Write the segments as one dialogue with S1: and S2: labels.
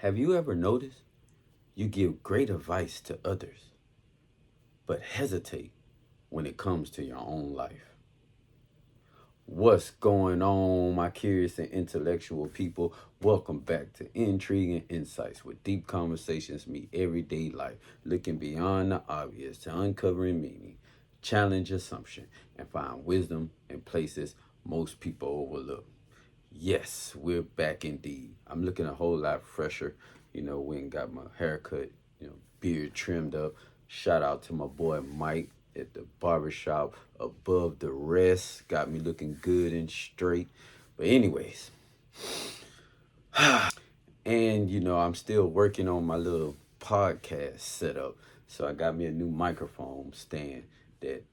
S1: Have you ever noticed you give great advice to others, but hesitate when it comes to your own life? What's going on, my curious and intellectual people? Welcome back to Intriguing Insights, where deep conversations meet everyday life, looking beyond the obvious to uncovering meaning, challenge assumption, and find wisdom in places most people overlook. Yes, we're back indeed. I'm looking a whole lot fresher. Went and got my haircut, beard trimmed up. Shout out to my boy Mike at the barbershop above the rest. Got me looking good and straight. But anyways, and I'm still working on my little podcast setup. So I got me a new microphone stand that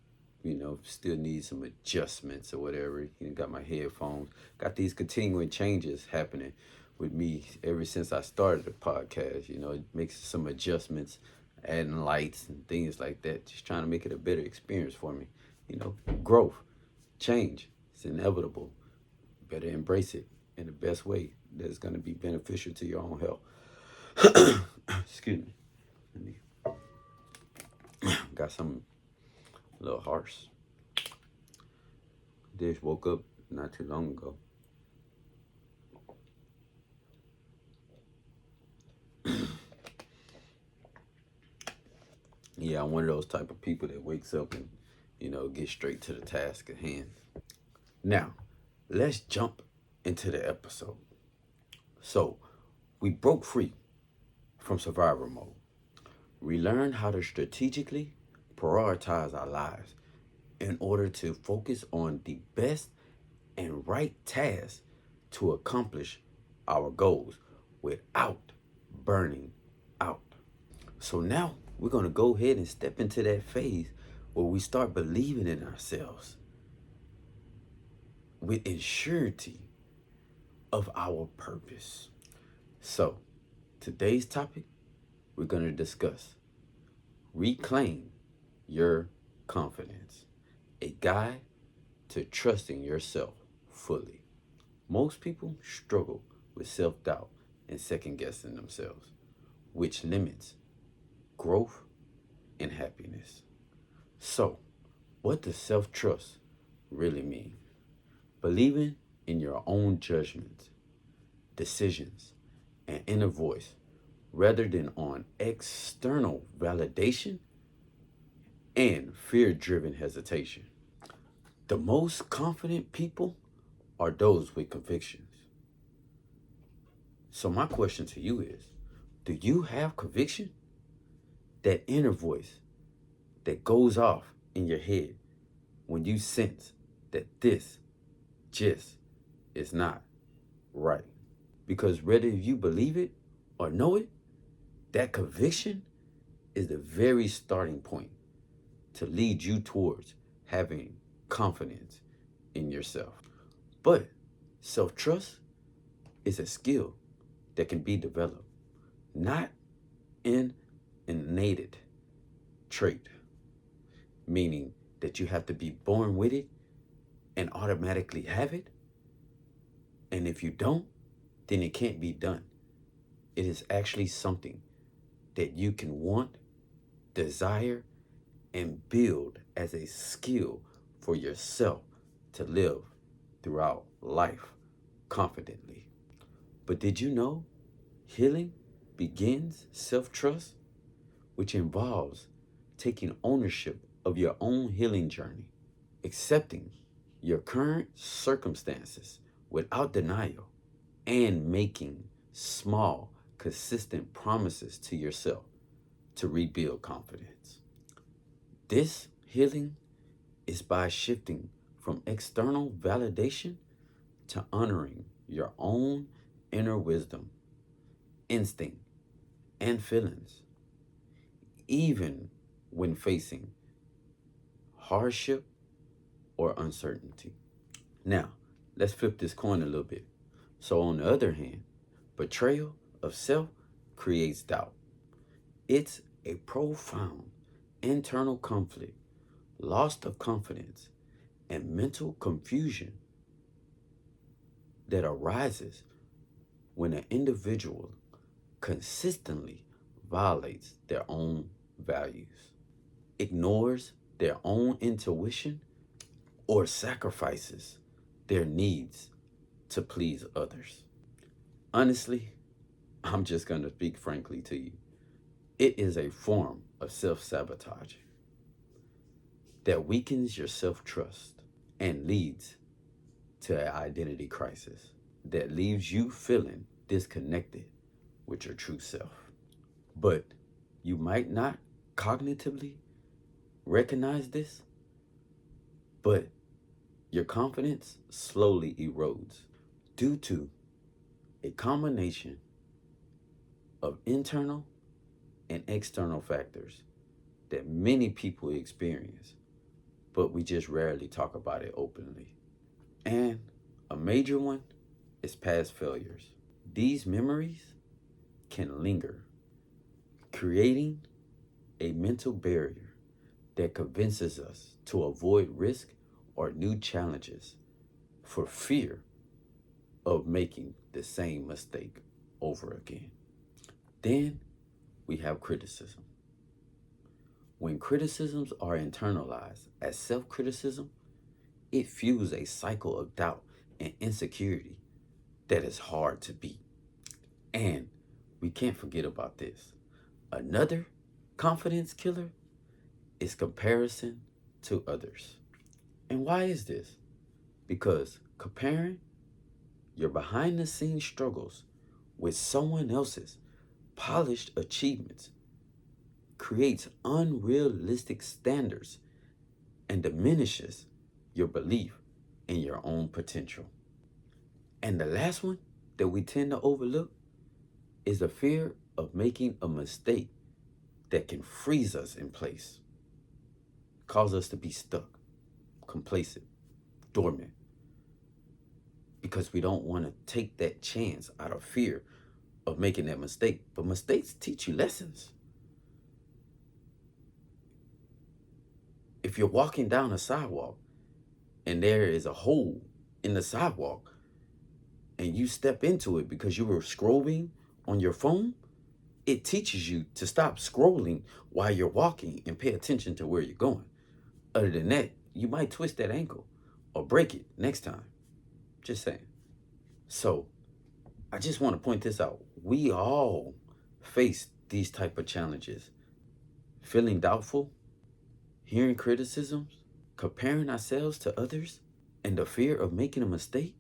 S1: still needs some adjustments or whatever. Got my headphones. Got these continuing changes happening with me ever since I started the podcast. It makes some adjustments, adding lights and things like that. Just trying to make it a better experience for me. Growth, change, it's inevitable. Better embrace it in the best way that's going to be beneficial to your own health. Excuse me. Got some a little harsh. Just woke up not too long ago. Yeah, I'm one of those type of people that wakes up and, get straight to the task at hand. Now, let's jump into the episode. So, we broke free from survival mode. We learned how to strategically prioritize our lives in order to focus on the best and right tasks to accomplish our goals without burning out. So now we're going to go ahead and step into that phase where we start believing in ourselves with surety of our purpose. So today's topic, we're going to discuss reclaim your confidence, a guide to trusting yourself fully. Most people struggle with self-doubt and second-guessing themselves, which limits growth and happiness. So, what does self-trust really mean? Believing in your own judgments, decisions, and inner voice rather than on external validation and fear-driven hesitation. The most confident people are those with convictions. So my question to you is, do you have conviction? That inner voice that goes off in your head when you sense that this just is not right. Because whether you believe it or know it, that conviction is the very starting point to lead you towards having confidence in yourself. But self-trust is a skill that can be developed, not an innate trait, meaning that you have to be born with it and automatically have it. And if you don't, then it can't be done. It is actually something that you can want, desire, and build as a skill for yourself to live throughout life confidently. But did you know healing begins self-trust, which involves taking ownership of your own healing journey, accepting your current circumstances without denial, and making small, consistent promises to yourself to rebuild confidence. This healing is by shifting from external validation to honoring your own inner wisdom, instinct, and feelings, even when facing hardship or uncertainty. Now, let's flip this coin a little bit. So on the other hand, betrayal of self creates doubt. It's a profound internal conflict, loss of confidence, and mental confusion that arises when an individual consistently violates their own values, ignores their own intuition, or sacrifices their needs to please others. Honestly, I'm just going to speak frankly to you. It is a form of self sabotage that weakens your self trust and leads to an identity crisis that leaves you feeling disconnected with your true self. But you might not cognitively recognize this, but your confidence slowly erodes due to a combination of internal and external factors that many people experience, but we just rarely talk about it openly. And a major one is past failures. These memories can linger, creating a mental barrier that convinces us to avoid risk or new challenges for fear of making the same mistake over again. Then we have criticism. When criticisms are internalized as self criticism, it fuels a cycle of doubt and insecurity that is hard to beat. And we can't forget about this. Another confidence killer is comparison to others. And why is this? Because comparing your behind the scenes struggles with someone else's polished achievements creates unrealistic standards and diminishes your belief in your own potential. And the last one that we tend to overlook is the fear of making a mistake that can freeze us in place, cause us to be stuck, complacent, dormant, because we don't want to take that chance out of fear of making that mistake. But mistakes teach you lessons. If you're walking down a sidewalk and there is a hole in the sidewalk and you step into it because you were scrolling on your phone, it teaches you to stop scrolling while you're walking and pay attention to where you're going. Other than that, you might twist that ankle or break it next time. Just saying. So I just want to point this out. We all face these type of challenges. Feeling doubtful, hearing criticisms, comparing ourselves to others, and the fear of making a mistake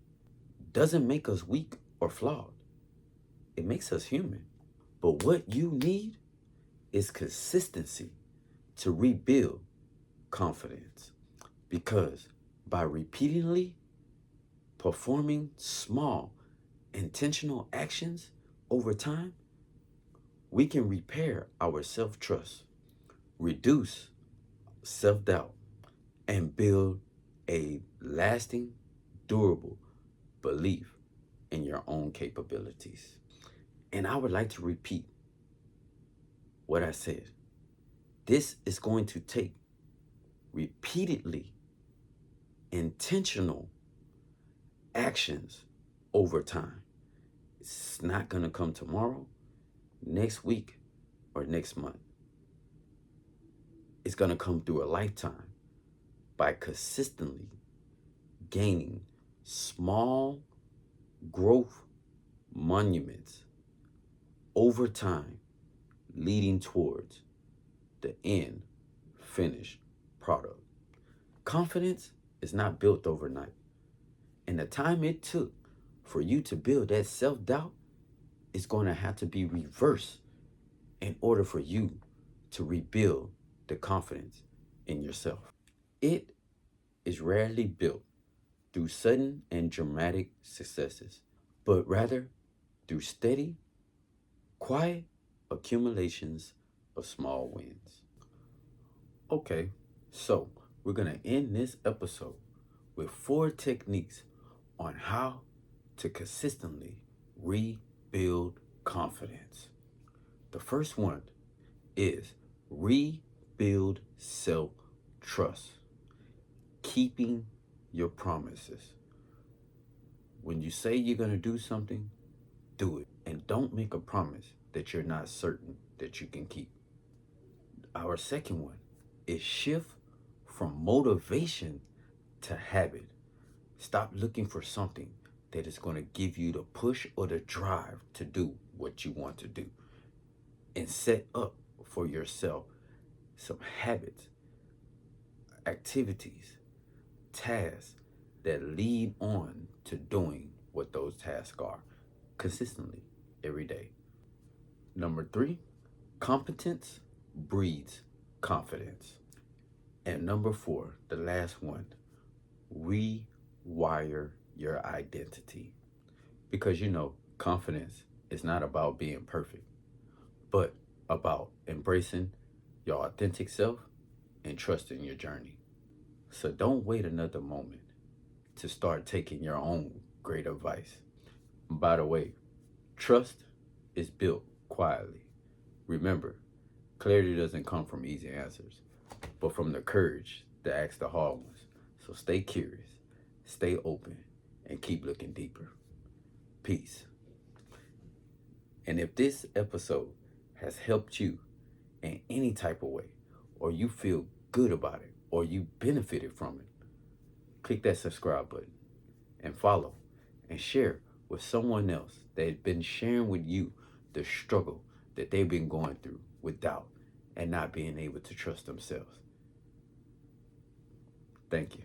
S1: doesn't make us weak or flawed. It makes us human. But what you need is consistency to rebuild confidence. Because by repeatedly performing small, intentional actions over time, we can repair our self trust, reduce self doubt, and build a lasting, durable belief in your own capabilities. And I would like to repeat what I said. This is going to take repeatedly intentional actions over time. It's not going to come tomorrow, next week, or next month. It's going to come through a lifetime by consistently gaining small growth monuments over time, leading towards the end finished product. Confidence is not built overnight. And the time it took for you to build that self-doubt is going to have to be reversed in order for you to rebuild the confidence in yourself. It is rarely built through sudden and dramatic successes, but rather through steady, quiet accumulations of small wins. Okay, so we're going to end this episode with 4 techniques on how to consistently rebuild confidence. The first one is rebuild self trust, keeping your promises. When you say you're going to do something, do it. And don't make a promise that you're not certain that you can keep. Our second one is shift from motivation to habit. Stop looking for something that is going to give you the push or the drive to do what you want to do, and set up for yourself some habits, activities, tasks that lead on to doing what those tasks are consistently every day. Number three, competence breeds confidence. And number four, the last one, rewire your identity. Because confidence is not about being perfect, but about embracing your authentic self and trusting your journey. So don't wait another moment to start taking your own great advice. By the way, trust is built quietly. Remember, clarity doesn't come from easy answers, but from the courage to ask the hard ones. So stay curious, stay open, and keep looking deeper. Peace. And if this episode has helped you in any type of way, or you feel good about it, or you benefited from it, click that subscribe button and follow and share with someone else that has been sharing with you the struggle that they've been going through with doubt and not being able to trust themselves. Thank you.